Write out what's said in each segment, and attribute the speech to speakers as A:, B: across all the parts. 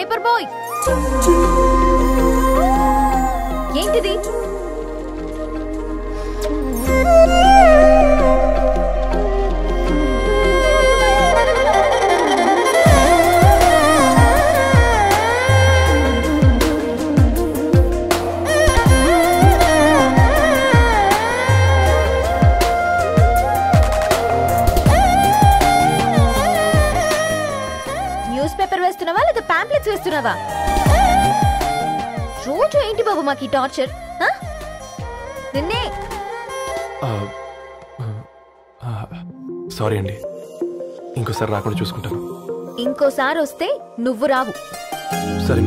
A: Paper boy, ఏంటిది? వేస్తున్నావా? రోజు ఏంటి బాబు మాకు ఈ టార్చర్? నిన్నే
B: సారీ అండి, ఇంకోసారి రాకుండా చూసుకుంటాను.
A: ఇంకోసారి వస్తే నువ్వు రావు.
B: సరే.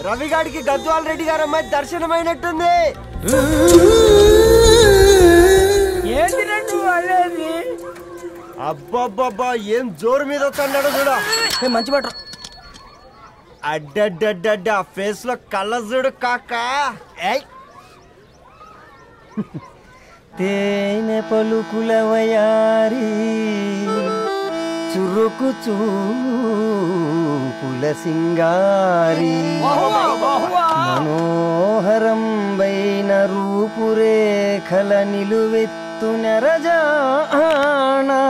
C: రవిగాడికి గద్వాల్ రెడ్డి గారు అమ్మాయి దర్శనమైనట్టుంది. అబ్బాబ్బా ఏం జోరు మీద వస్తున్నాడో చూడ. మంచి మాట. అడ్డడ్డడ్డ ఫేస్ లో కళ్ళ చూడు కాకా. తేనె పలుకుల వయారి చురుకు చూపుల సింగారి మనోహరం వైన రూపురేఖల నిలువెత్తు నెరజానా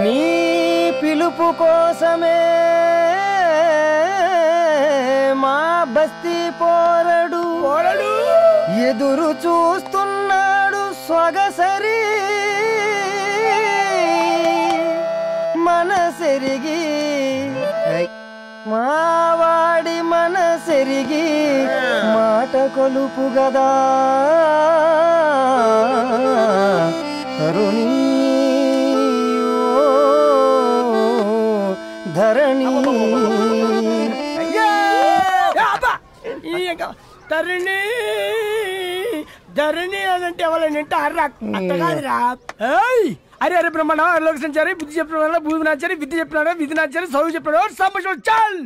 C: నీ పిలుపు కోసమే మా బస్తీ పోరడు ఎదురు చూస్తున్నాడు సొగసరి మనసెరిగి మావాడి మనసెరిగి మాట కొలుపు గదా తరుణి ధరణి
D: తరుణి ధరణి అదంటే ఎవరైనా అర్థం కాదురా. అరే అరే బ్రహ్మణ లోక సంచారి బుద్ధి చెప్పిన భూమి నాచారి విద్య చెప్పినాడు విధి నాచారి చదువు చెప్పినాడు సంభాషణ చాల్.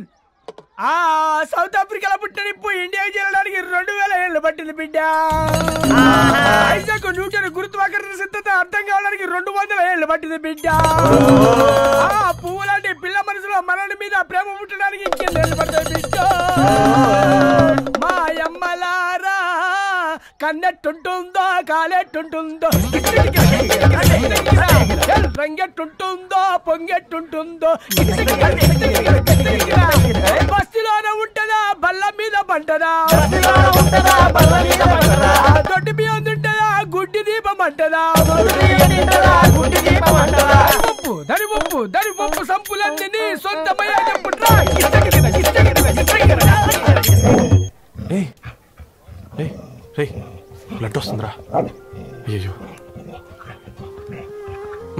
D: సౌత్ ఆఫ్రికాలో పుట్టిన ఇప్పుడు ఇండియాకి చేరడానికి 2000 ఏళ్ళు పట్టింది బిడ్డ. ఐజాక్ న్యూటన్ గురుత్వాకర్షణ సిద్ధత అర్థం కావడానికి 200 ఏళ్ళు పట్టింది బిడ్డ. పువ్వు లాంటి పిల్ల మనసులో మనని మీద ప్రేమ పుట్టడానికి ఇంకేళ్ళు పడుతుంది బిడ్డ. మా అమ్మలారా కన్నెట్టుంటుందో కాలెట్టుంటుందో రంగెట్టుంటుందో పొంగెట్టుంటుందో బస్తిలోనే ఉంటదా బల్ల మీద పంటదా దొడ్డి బియ్యం తింటదా గుడ్డి దీపం అంటదా దరి పప్పు సంపులన్నీ సొంతమయ్యా చెప్పుట్రా.
B: బ్లడ్ వస్తుందిరా. అయ్యో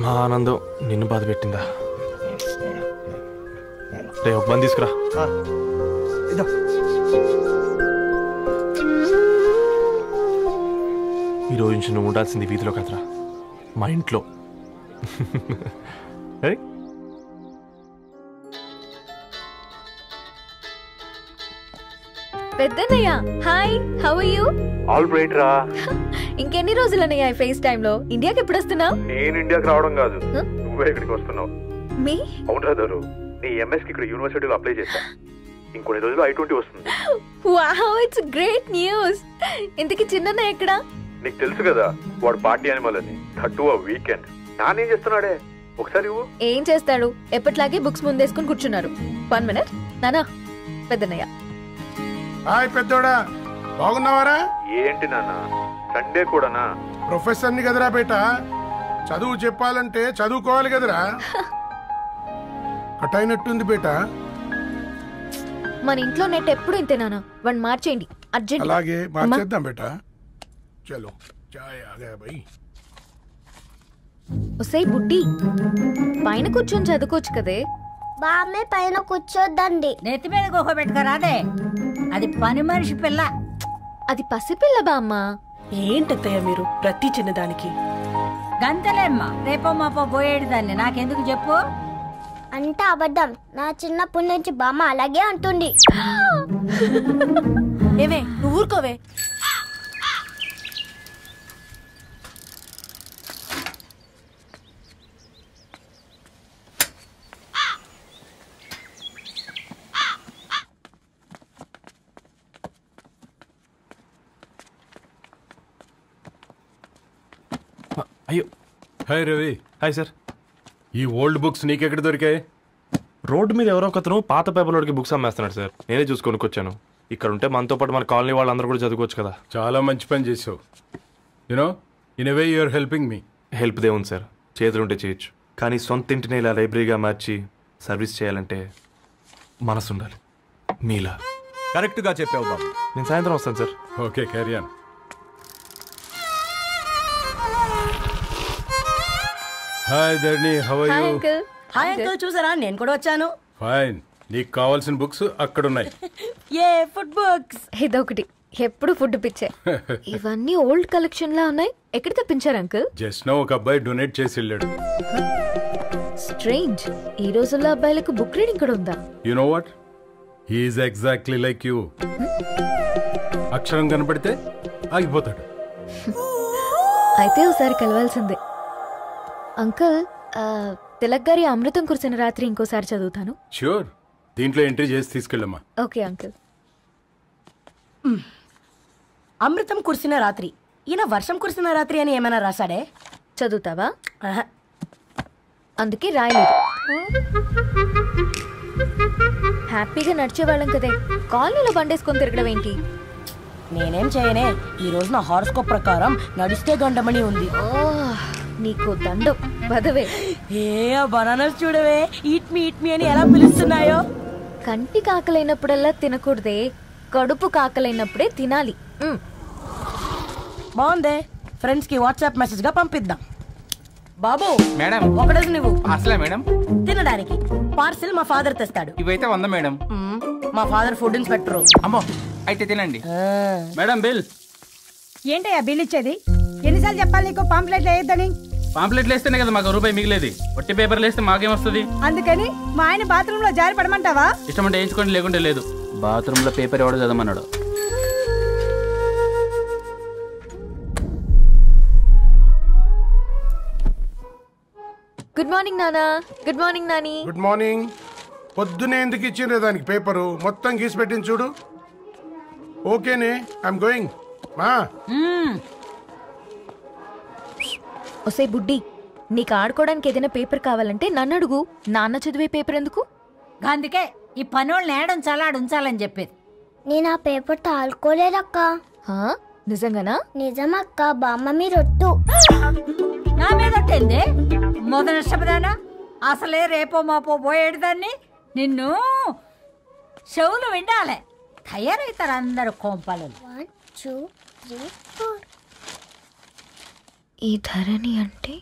B: మా ఆనందం నిన్ను బాధ పెట్టిందా? రే ఒక బంద్ తీసుకురా. ఈరోజు నుంచి నువ్వు ఉండాల్సింది వీధిలో కదరా, మా ఇంట్లో.
A: పెద్దన్నయ్య hi, how are you?
E: All right రా.
A: ఇంకెన్ని రోజులన్నయ్య ఫేస్ టైం లో? ఇండియాకి ఎప్పుడు వస్తున్నావు?
E: నేను ఇండియాకి రావడం కాదు, నువ్వే ఇక్కడికి వస్తున్నావు.
A: మీ
E: అవునరా దరు, నీ ఎంఎస్ కి ఇక్కడ యూనివర్సిటీలో అప్లై చేశా. ఇంకొన్ని రోజులు I-20 వస్తుంది.
A: Wow, it's great news. ఇంతకీ చిన్నన్నయ్య ఎక్కడ?
E: నీకు తెలుసు కదా వాడు పార్టీ అనిమల్ అని. థర్టూ వీకెండ్ నానేం చేస్తున్నాడే ఒకసారి
A: ఏం చేస్తాడు, ఎప్పట్లాగే బుక్స్ ముందేసుకుని కూర్చున్నారు. 1 minute నానా. పెద్దన్నయ్య
F: హాయ్ పెద్దోడా, బాగున్నావారా?
E: ఏంటి నాన్న సండే కూడానా?
F: ప్రొఫెసర్ ని కదరా బేట, చదువు చెప్పాలంటే చదువుకోవాలి కదరా. కట్ అయినట్టుంది బేట.
A: మన ఇంట్లో నెట్ ఎప్పుడు ఇంతే నాన్న, వన్ మార్చేయండి అర్జెంట్.
F: అలాగే మార్చేద్దాం బేట. చలో చాయ్ ఆ గయా భయ్.
A: ఒసేయ్ బుడ్డి, పైన కూర్చొని చదువుకోవచ్చు కదే.
G: బామ్మే పైన కూర్చోద్దండి.
H: నెత్తి మీద గుహ పెట్టుకోరాదే, అది పని మనిషి పిల్ల.
A: అది పసిపిల్ల బామ్మ.
I: ఏంటత్తయ్య మీరు ప్రతి చిన్నదానికి?
H: గంతలేమ్మా, రేపో మాపో పోయేడు దాన్ని నాకెందుకు చెప్పు.
G: అంటే అబద్ధం. నా చిన్నప్పటి నుంచి బామ్మ అలాగే అంటుంది.
I: ఏవే నువ్వు ఊరుకోవే.
B: అయ్యో.
J: హాయ్ రవి.
B: Hi sir.
J: ఈ ఓల్డ్ బుక్స్ నీకెక్కడ దొరికాయి?
B: రోడ్డు మీద ఎవరో ఒకతను పాత పేపర్లోకి బుక్స్ అమ్మేస్తున్నాడు సార్. నేనే చూసుకొని వచ్చాను. ఇక్కడ ఉంటే మనతో పాటు మన కాలనీ వాళ్ళందరూ కూడా చదువుకోవచ్చు కదా.
J: చాలా మంచి పని చేసావు. You know in a way you are helping me.
B: Help దేవుంది సార్, చేతులుంటే చేయొచ్చు. కానీ సొంత ఇంటిని ఇలా లైబ్రరీగా మార్చి సర్వీస్ చేయాలంటే మనసు ఉండాలి. మీలా.
J: కరెక్ట్గా చెప్పావు బాబు.
B: నేను సాయంత్రం వస్తాను sir.
J: Okay, carry on. Hi Dharni, how are
A: hi
J: you?
A: Uncle.
I: Hi uncle, చూసారా నేను కూడా వచ్చాను.
J: ఫైన్. నీకు కావాల్సిన బుక్స్ అక్కడ ఉన్నాయి.
I: ఏ ఫుడ్ బుక్స్?
A: ఇదొకటి, ఎప్పుడు ఫుడ్ పిచ్చే. ఇవన్నీ ఓల్డ్ కలెక్షన్ లా ఉన్నాయి. ఎక్కడ తెప్పించారు అంకుల్?
J: జస్ట్ నో ఒక అబ్బాయి డొనేట్ చేసి వెళ్ళాడు.
A: స్ట్రేంజ్, ఈ రోజుల్లో అబ్బాయిలకు బుక్ రీడింగ్ కూడా ఉందా?
J: You know what, he is exactly like you. అక్షరం కనపడితే ఆగిపోతాడు.
A: అయితే ఒకసారి కలవాల్సిందే. అంకుల్, తిలక్ గారి అమృతం కురిసిన రాత్రి ఇంకోసారి చదువుతాను.
J: ష్యూర్. దీంట్లో ఎంట్రీ చేసి తీసుకెళ్ళమ్మా.
A: Okay uncle.
I: అమృతం కురిసిన రాత్రి. ఈయన వర్షం కురిసిన రాత్రి అని ఏమైనా రాశాడే?
A: చదువుతావా?
I: ఆహా.
A: అందుకే రాయలేదు. హ్యాపీగా నడిచేవాళ్ళం కదే, కాలనీలో బండేసుకొని తిరగడం ఏంటి?
I: నేనేం చేయనే, ఈ రోజు నా హారోస్కోప్ ప్రకారం నడిస్తే గండమణి ఉంది.
A: నీకు దండం పదవే.
I: ఏ బనానాస్ చూడవే, ఈట్ మీ అని ఎలా పిలుస్తున్నాయో.
A: కంటి కాకలైనప్పుడల్లా తినకూడదే, కడుపు కాకలైనప్పుడే తినాలి.
I: బాగుందే, ఫ్రెండ్స్ కి వాట్సాప్ మెసేజ్ గా పంపిద్దాం. బాబు
K: మేడం,
I: ఒకటేసి నువ్వు
K: అసలే మేడం
I: తినడానికి పార్సిల్ మా ఫాదర్ తెస్తాడు.
K: ఇవైతే 100 మేడం.
I: మా ఫాదర్ ఫుడ్ ఇన్స్పెక్టర్.
K: అమ్మో, అయితే తినండి మేడం. బిల్
H: ఏంటయ్యా బిల్ ఇచ్చేది? ఎన్నిసార్లు చెప్పాలి నీకు పాంప్లెట్ వేయొద్దని?
K: పాంప్లెట్లు వేస్తేనే కదా మాకు రూపాయి మిగిలేది. ఒట్టి పేపర్లు వేస్తే మాకేమొస్తుంది?
H: అందుకని మా ఆయన బాత్రూమ్ లో జారి పడమంటావా?
K: ఇష్టం అంటే వేయించుకోండి, లేకుంటే లేదు. బాత్రూమ్ లో పేపర్ ఎవడో చదవమన్నాడు.
A: గుడ్ మార్నింగ్ నానా. Good morning Nani.
F: Good morning. పొద్దునే ఎందుకు ఇచ్చిండ్రే దానికి పేపరు? మొత్తం గీసి పెట్టింది చూడు. ఓకేనే, ఐఎమ్ గోయింగ్. మా
A: ఒసే బుడ్డి, నీకు ఆడుకోవడానికి ఏదైనా పేపర్ కావాలంటే నన్ను అడుగు. నాన్న చదివే పేపర్ ఎందుకు?
H: అందుకే ఈ పనోళ్ళని ఏడుంచాలా ఉంచాలని చెప్పేది.
G: నేను ఆ పేపర్ తాలుకోలేదక్క.
A: నిజంగానా?
G: నిజమక్క, బామ్మ మీరొట్టు.
H: నా మీద ఒట్టేంది మొదటి నష్టపదానా? అసలే రేపో మాపో పోయేడు దాన్ని. నిన్ను చెవులు వినాలే, తయారవుతారు అందరు కోంపాలు.
G: 1 2 3 4.
A: ఈ ధరణి అంటే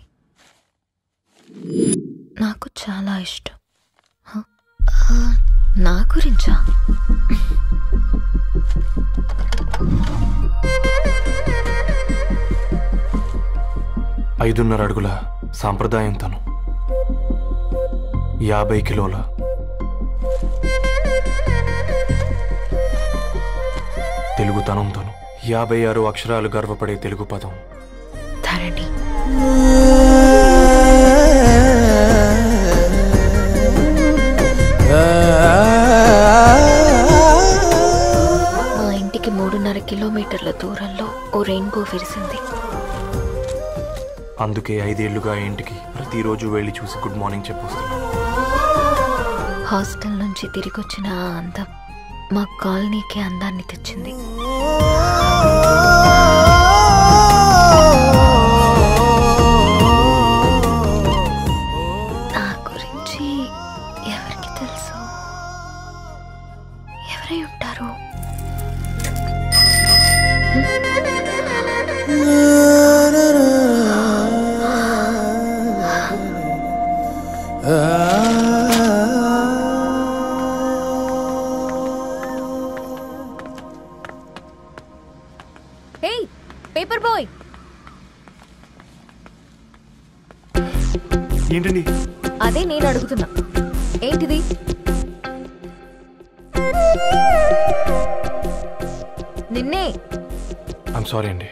A: నాకు చాలా ఇష్టం. నా గురించా?
B: ఐదున్నర అడుగుల సాంప్రదాయం తను, 50 కిలోల తెలుగుతనం తను, 56 అక్షరాలు గర్వపడే తెలుగు పదం
A: ధరణి. మా ఇంటికి 3.5 కిలోమీటర్ల దూరంలో ఓ రెయిన్బో విరిసింది.
B: అందుకే 5 ఏళ్లుగా ఇంటికి ప్రతిరోజు వెళ్ళి చూసి గుడ్ మార్నింగ్ చెప్పొస్తున్నాను.
A: హాస్టల్ నుంచి తిరిగొచ్చిన ఆ అందం మా కాలనీకి అందాన్ని తెచ్చింది. నా గురించి ఎవరికి తెలుసు? ఎవరై ఉంటారు? Paper boy.
B: ఏంటండి?
A: అదే నేను అడుగుతున్నా, ఏంటిది? నిన్నే.
B: ఐమ్ సారీ అండి.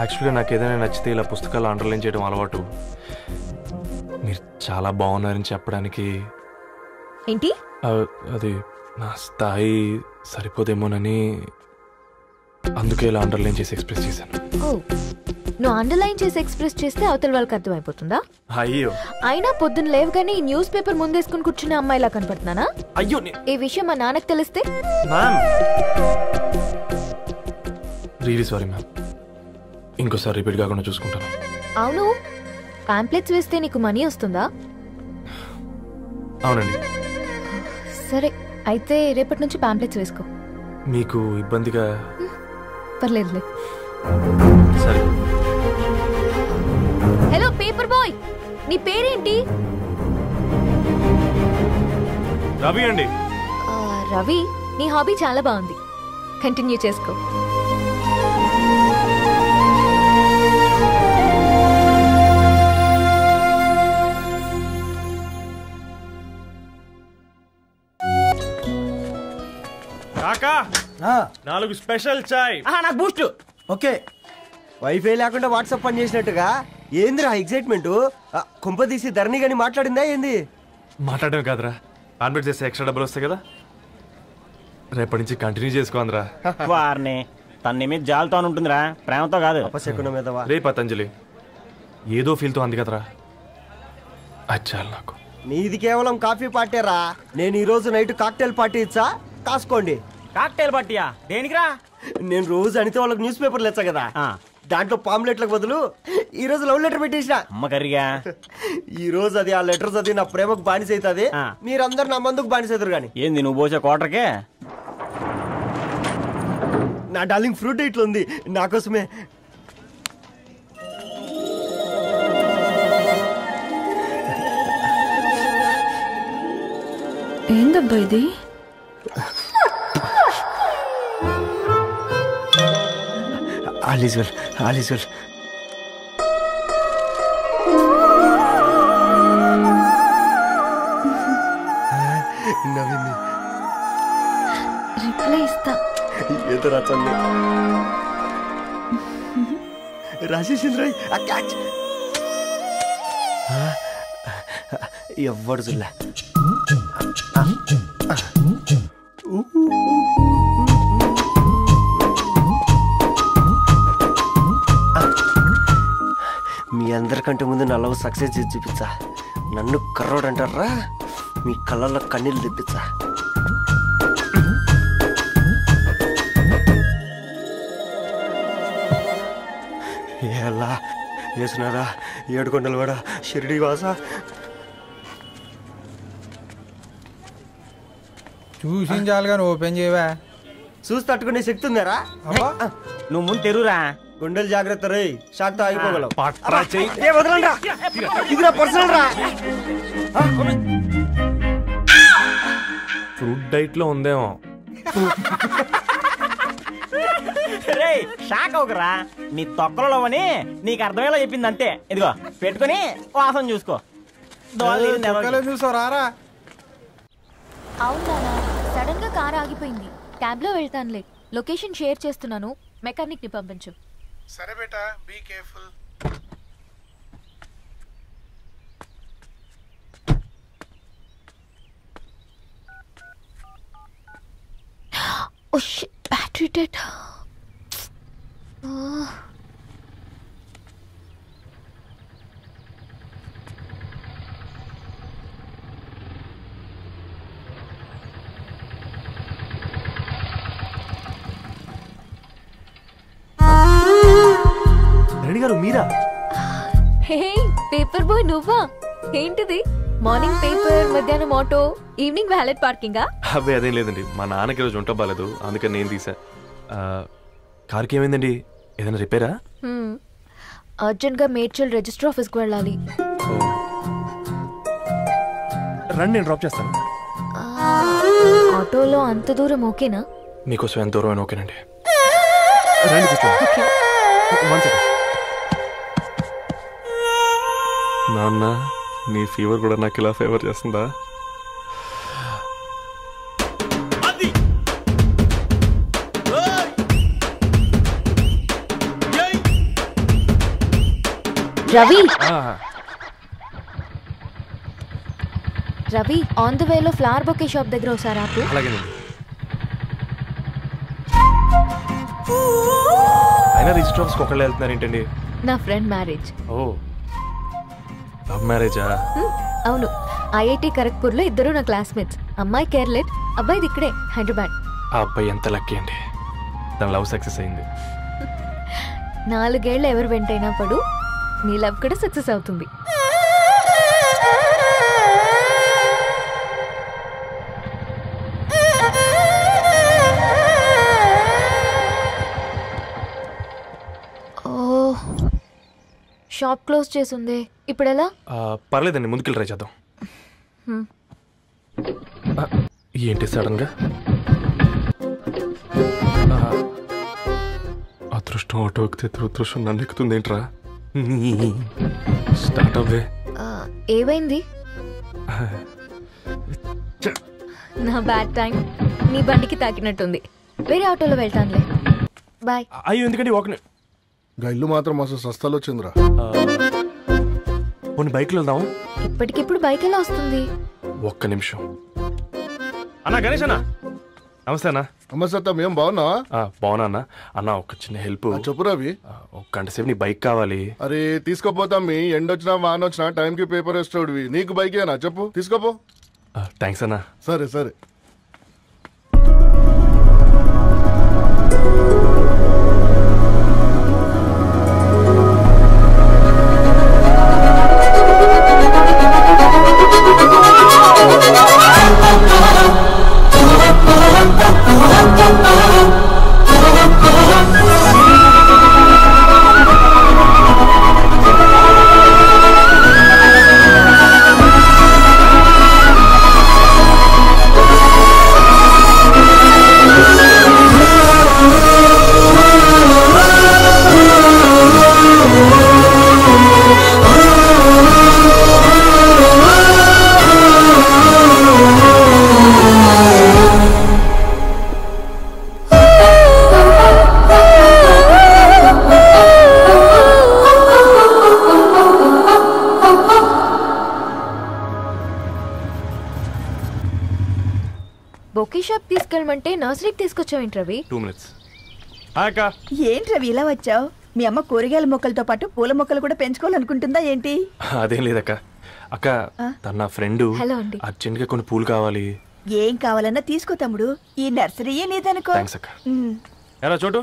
B: యాక్చువల్గా నాకు ఏదైనా నచ్చితే ఇలా పుస్తకాలు అండర్లైన్ చేయడం అలవాటు. మీరు చాలా బాగున్నారని చెప్పడానికి.
A: ఏంటి?
B: అది నా స్థాయి సరిపోదేమోనని అందుకే ఇలా అండర్లైన్ చేసి ఎక్స్ప్రెస్ చేశాను.
A: ఓ, నువ్వు అండర్లైన్ చేసి ఎక్స్ప్రెస్ చేస్తే అవతల వాళ్ళకి అర్థమైపోతుందా?
B: అయ్యో,
A: అయినా పొద్దున్న లేవగానే ఈ న్యూస్ పేపర్ ముందేసుకుని కూర్చునే అమ్మాయిలా కనపడుతున్నానా?
B: అయ్యో,
A: ఈ విషయం మా నాన్నకు తెలిస్తే?
B: Really sorry ma'am. ఇంకోసారి రిపీట్ కాకుండా చూసుకుంటాను.
A: అవును, పాంప్లెట్స్ వేస్తే నీకు మనీ వస్తుందా?
B: అవునండి.
A: సరే, అయితే రేపటి నుంచి పాంప్లెట్స్ వేసుకో.
B: మీకు ఇబ్బందిగా?
A: పర్లేదులే.
B: సరే.
A: హలో పేపర్ బాయ్, నీ పేరేంటి?
B: రవి అండి.
A: రవి, నీ హాబీ చాలా బాగుంది, కంటిన్యూ చేసుకో.
B: కాకా, 4 స్పెషల్ చాయ్.
C: నాకు బూస్ట్. ఓకే, వైఫై లేకుండా వాట్సాప్ పని చేసినట్టుగా ఏందిరా ఎగ్జైట్మెంట్? కుంప తీసి ధరణి గాని మాట్లాడిందా ఏంది?
B: మాట్లాడడం కాదురా, కాన్వర్ట్ చేస్తే ఎక్స్ట్రా డబ్బులు వస్తాయి కదా, రేపటి నుంచి కంటిన్యూ చేసుకోందిరా.
L: వారిని తన మీద జాలతో ఉంటుందిరా, ప్రేమతో కాదు.
B: రే పతంజలి, ఏదో ఫీల్తో అంది కదరా, అచ్చాలి నాకు.
C: నీది కేవలం కాఫీ పార్టీరా. నేను ఈ రోజు నైట్ కాక్టైల్ పార్టీ ఇచ్చా, కాసుకోండి.
L: కాక్టైల్ పార్టీయా? దేనికిరా?
C: నేను రోజు అనితే వాళ్ళకి న్యూస్ పేపర్లు ఇచ్చా కదా, దాంట్లో పాంప్లెట్లకు బదులు ఈ రోజు లవ్ లెటర్ పెట్టేసిన.
L: అమ్మకరిగా
C: ఈ రోజు అది ఆ లెటర్ చదివి నా ప్రేమకు బానిస అవుతుంది, మీరందరు నా మందుకు బానిస అవుతారు. కానీ
L: ఏంది నువ్వు పోసే కోటర్కే?
C: నా డార్లింగ్ ఫ్రూట్ ఇట్లా ఉంది నా కోసమే.
M: ఏందబ్బా ఇది?
C: All is well, all is well. నవ్వింది.
M: రిప్లై ఇస్తా.
C: ఏదో రాచండి రాజేసింద్ర ఆ క్యాచ్ ఎవ్వడు చూడలే. మీ అందరికంటే ముందు నా లవ్ సక్సెస్ చేసి చూపించా. నన్ను కర్రోడు అంటారా, మీ కళ్ళల్లో కన్నీళ్ళు తెప్పించా. ఎలా వేసినారా ఏడుకొండలు కూడా షిరిడి వాస.
N: చూసించాలి కానీ ఓపెన్ చేయవా?
C: చూసి తట్టుకునే శక్తి ఉందారా?
L: నువ్వు ముందు తెరురా.
C: గుండెలు జాగ్రత్త రే, షాక్తో ఆగిపోగలవు.
B: ఫ్రూట్ డైట్ లో ఉందేమో.
L: రే షాక్ అవకరా, నీ తొక్కలలో అని నీకు అర్థమయ్యేలా చెప్పింది అంతే. ఇదిగో పెట్టుకుని వాసన చూసుకో.
N: చూసారా?
A: అవునా, సడన్ గా కార్ ఆగిపోయింది. క్యాబ్ లో వెళ్తానులే, లొకేషన్ షేర్ చేస్తున్నాను, మెకానిక్ ని పంపించు.
F: సరే బేటా, be careful.
A: Oh shit, battery dead.
B: Reddy గారు మీరా?
A: హే పేపర్ బాయ్, నువ్వా? ఏంటిది? మార్నింగ్ పేపర్, మధ్యాహ్నం ఆటో, ఈవినింగ్ వ్యాలెట్ పార్కింగా?
B: అబ్బాయి అదేం లేదండి, మా నాన్నకి రోజు ఉంట బాగాలేదు, అందుకని నేను తీసా. కార్కి ఏమైందండి? ఏదైనా రిపేరా?
A: అర్జెంట్ గా మేడ్చల్ రిజిస్టర్ ఆఫీస్ కు వెళ్ళాలి.
B: రండి, నేను డ్రాప్ చేస్తాను.
A: ఆటోలో అంత దూరం ఓకేనా?
B: మీకోసం ఎంత దూరం అయినా ఓకేనండి. రండి కూర్చోండి. One second. నాన్న నీ ఫీవర్ కూడా నాకు ఇలా ఫేవర్ చేస్తుందా?
A: రవి రవి ఆన్ ద వేలో ఫ్లవర్ బొకే షాప్ దగ్గర ఒకసారి ఆపు.
B: అలాగేనండి. అయినా రిజిస్టర్ ఆఫీస్కి ఒకళ్ళు వెళ్తున్నారు ఏంటండి?
A: నా ఫ్రెండ్ మ్యారేజ్.
B: ఓ లవ్ మ్యారేజా?
A: అవును, ఐఐటి ఖరగ్పూర్లో ఇద్దరు నా క్లాస్మేట్స్. అమ్మాయి కేర్లెట్, అబ్బాయిది ఇక్కడే హైదరాబాద్.
B: ఆ అబ్బాయి ఎంత లక్కీ అండి, తన లవ్ సక్సెస్ అయింది.
A: 4 ఏళ్ళు ఎవరు వెంటైనా పడు, నీ లవ్ కూడా సక్సెస్ అవుతుంది. ఓ షాప్ క్లోజ్ చేసింది, ఇప్పుడు ఎలా?
B: పర్లేదండి, ముందుకెళ్ళి ట్రై చేద్దాం. ఏంటి సడన్ గా? అదృష్టం ఆటో ఎక్కితే దురదృష్టం నన్ను ఎక్కుతుంది ఏంట్రా? స్టార్ట్ అవ్వే.
A: ఏమైంది? నా బ్యాడ్ టైం నీ బండికి తాకినట్టుంది. వేరే ఆటోలో వెళ్తానులే, బాయ్.
B: అయ్యో ఎందుకండి ఒక
F: ఇల్లు మాత్రం అసలు సస్తాలో వచ్చిందిరా.
B: కొన్ని బైక్లో వెళ్దాం.
A: ఇప్పటికిప్పుడు బైక్ ఎలా వస్తుంది?
B: ఒక్క నిమిషం. అన్నా గణేష్ అన్న, నమస్తే అన్న.
F: నమస్తే, ఏం బాగున్నావా?
B: బాగున్నా అన్న. అన్న ఒక చిన్న హెల్ప్.
F: చెప్పు రవి.
B: ఒక గంట సేపు నీ బైక్ కావాలి.
F: అరే తీసుకోపోతాం, మీ ఎండొచ్చినా వానొచ్చినా టైంకి పేపర్ వేస్తాడువి. నీకు బైకేనా చెప్పు, తీసుకోపో.
B: థ్యాంక్స్ అన్న.
F: సరే సరే.
A: బొకే షాప్ తీసుకెళ్ళమంటే నర్సరీకి తీసుకొచ్చావేంటి రవి?
B: 2 minutes.
M: ఏంటి రవి ఇలా వచ్చావు? మీ అమ్మ కూరగాయల మొక్కలతో పాటు పూల మొక్కలు కూడా పెంచుకోవాలనుకుంటుందా ఏంటి?
B: అదేం లేదక్క. అక్క తన నా ఫ్రెండ్, అర్జెంట్ గా కొన్ని పూలు కావాలి.
M: ఏం కావాలన్నా తీసుకో తమ్ముడు, ఈ నర్సరీయే నీదనుకో.
B: థాంక్స్ అక్క. ఎలా చోటు,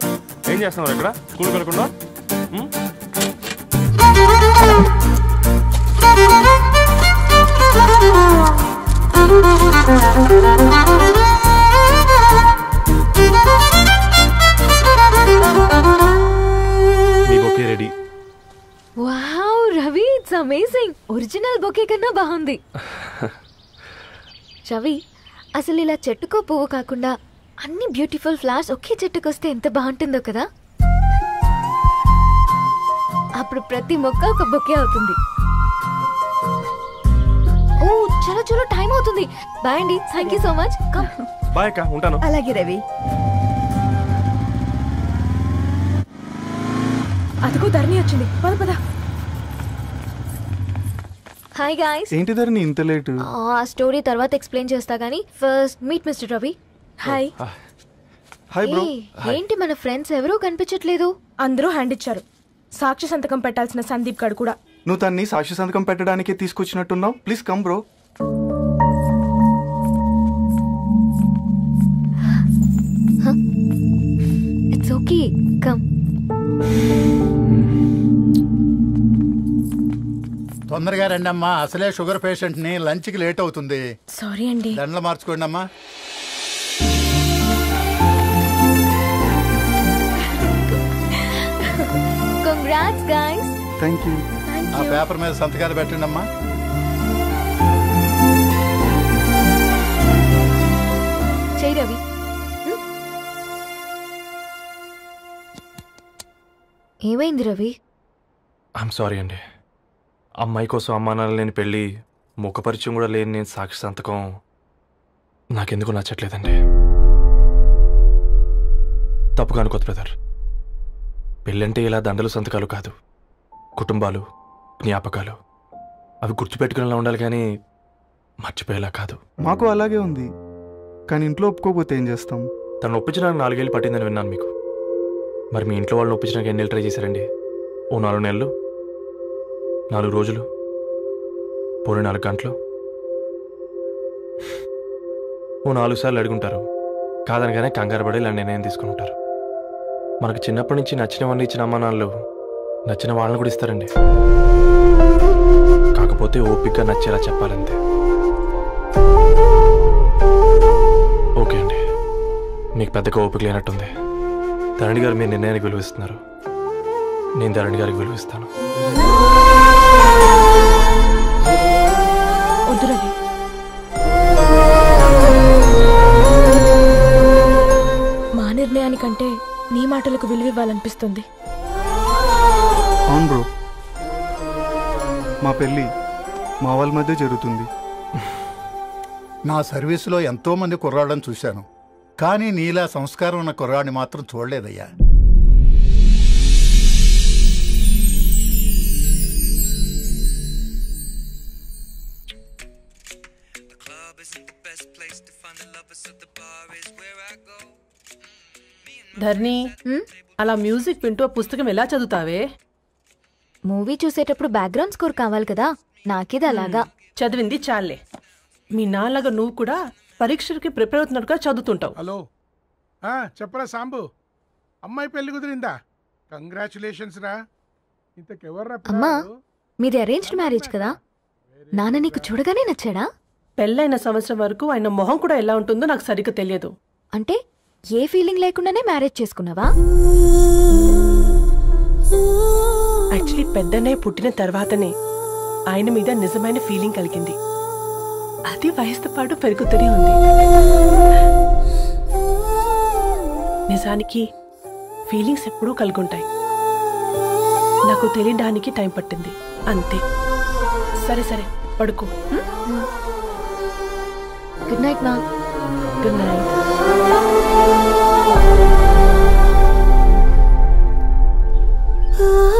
B: ఏం చేస్తున్నావు ఇక్కడ? స్కూల్ కనుకున్నా? మీ bouquet ready.
A: Wow Ravi, it's amazing. Original bouquet కన్నా బాగుంది. రవి, అసలు ఇలా చెట్టుకో పువ్వు కాకుండా అన్ని బ్యూటిఫుల్ ఫ్లవర్స్ ఒకే చెట్టుకు వస్తే ఎంత బాగుంటుందో కదా. అప్పుడు ప్రతి మొక్క ఒక బొకే అవుతుంది. ఓ చలో చలో, టైం అవుతుంది. బాయ్ అండి, thank you so much. Come.
B: Bye అక్క, ఉంటాను.
M: అలాగే రవి.
A: అదిగో ధరణి వచ్చింది, పద పద. Hi guys.
B: ఏంటి ధరణి ఇంత లేట్?
A: ఆ స్టోరీ తర్వాత ఎక్స్ప్లెయిన్ చేస్తా గానీ first meet mister Ravi. Hi.
B: Hi bro.
A: ఏంటి మన ఫ్రెండ్స్ ఎవరూ కనిపించట్లేదు?
O: అందరూ హ్యాండ్ ఇచ్చారు. సాక్షి సంతకం పెట్టాల్సిన సందీప్ గడు కూడా.
P: నువ్వు తన్ని సాక్షి సంతకం పెట్టడానికే తీసుకొచ్చినట్టున్నావు. Please come bro.
A: It's okay, come.
Q: తొందరగా రండి అమ్మా, అసలే షుగర్ పేషెంట్ ని, లంచ్ కి లేట్ అవుతుంది.
O: సారీ అండి.
Q: దండలు మార్చుకోండి అమ్మా.
A: Congrats guys.
P: Thank you.
Q: ఆ పేపర్ మీద సంతకాలు పెట్టండి అమ్మా.
A: చెయ్యి రవి. ఏమైంది రవి?
B: ఐఎమ్ సారీ అండి. అమ్మాయి కోసం అమ్మా నాన్న లేని పెళ్ళి, ముఖపరిచయం కూడా లేని నేను సాక్షి సంతకం నాకెందుకు నచ్చట్లేదండి. తప్పుగా అనుకోదు బ్రదర్. పెళ్ళంటే ఇలా దండలు సంతకాలు కాదు, కుటుంబాలు, జ్ఞాపకాలు. అవి గుర్తుపెట్టుకునేలా ఉండాలి కానీ మర్చిపోయేలా కాదు.
P: మాకు అలాగే ఉంది, కానీ ఇంట్లో ఒప్పుకోకపోతే ఏం చేస్తాం?
B: తను ఒప్పించడానికి 4 ఏళ్ళు పట్టిందని విన్నాను మీకు. మరి మీ ఇంట్లో వాళ్ళని ఒప్పించడానికి ఎన్ని ఏళ్ళు ట్రై చేశారండి? ఓ 4 నెలలు, 4 రోజులు, పోనీ 4 గంటలు, ఓ 4 సార్లు అడుగుంటారు. కాదనగానే కంగారు పడి ఇలా నిర్ణయం తీసుకుని ఉంటారు. మనకు చిన్నప్పటి నుంచి నచ్చినవన్నీ ఇచ్చిన అమ్మ నాన్నలు నచ్చిన వాళ్ళని కూడా ఇస్తారండి. కాకపోతే ఓపికగా నచ్చేలా చెప్పాలంతే. ఓకే అండి, మీకు పెద్దగా ఓపిక లేనట్టుంది. ధరణి గారు మీ నిర్ణయానికి విలువిస్తున్నారు, నేను ధరణి గారికి విలువిస్తాను.
O: వద్దు రవి, మా నిర్ణయానికంటే నీ మాటలకు విలువ ఇవ్వాలనిపిస్తుంది.
P: అవును బ్రో, మా పెళ్ళి మా వాళ్ళ మధ్య జరుగుతుంది.
Q: నా సర్వీసులో ఎంతో మంది కుర్రాళ్ళని చూశాను, కానీ నీలా సంస్కారం ఉన్న కుర్రాడిని మాత్రం చూడలేదయ్యా.
R: ధర్ని, అలా మ్యూజిక్ వింటూ పుస్తకం ఎలా చదువుతావే?
A: మూవీ చూసేటప్పుడు బ్యాక్గ్రౌండ్ స్కోర్ కావాలి కదా, నాకేది అలాగా.
R: చదివింది చాలే. మీ నాన్నగా నువ్వు కూడా పరీక్షలకి ప్రిపేర్ అవుతున్నట్టుగా చదువుతుంటావు.
F: హలో, చెప్పరా సాంబు, అమ్మాయి పెళ్లి కుదిరిందా? కంగ్రాచులేషన్స్ రా. ఇంతకెవర్రా?
A: అమ్మా, మీది అరేంజ్డ్ మ్యారేజ్ కదా, నాన్న నీకు చూడగానే నచ్చాడా?
R: పెళ్ళైన సంవత్సరం వరకు ఆయన మొహం కూడా ఎలా ఉంటుందో నాకు సరిగ్గా తెలియదు.
A: అంటే ఏ ఫీలింగ్ లేకుండానే మ్యారేజ్ చేసుకున్నావా?
R: యాక్చువల్లీ పెద్దన్నయ్య పుట్టిన తర్వాతనే ఆయన మీద నిజమైన ఫీలింగ్ కలిగింది. అది వయసుతో పాటు పెరుగుతూనే ఉంది. నిజానికి ఫీలింగ్స్ ఎప్పుడూ కలుగుంటాయి, నాకు తెలియడానికి టైం పట్టింది అంతే. సరే సరే, పడుకో.
A: గుడ్ నైట్ మా.
R: Good night.
S: Oh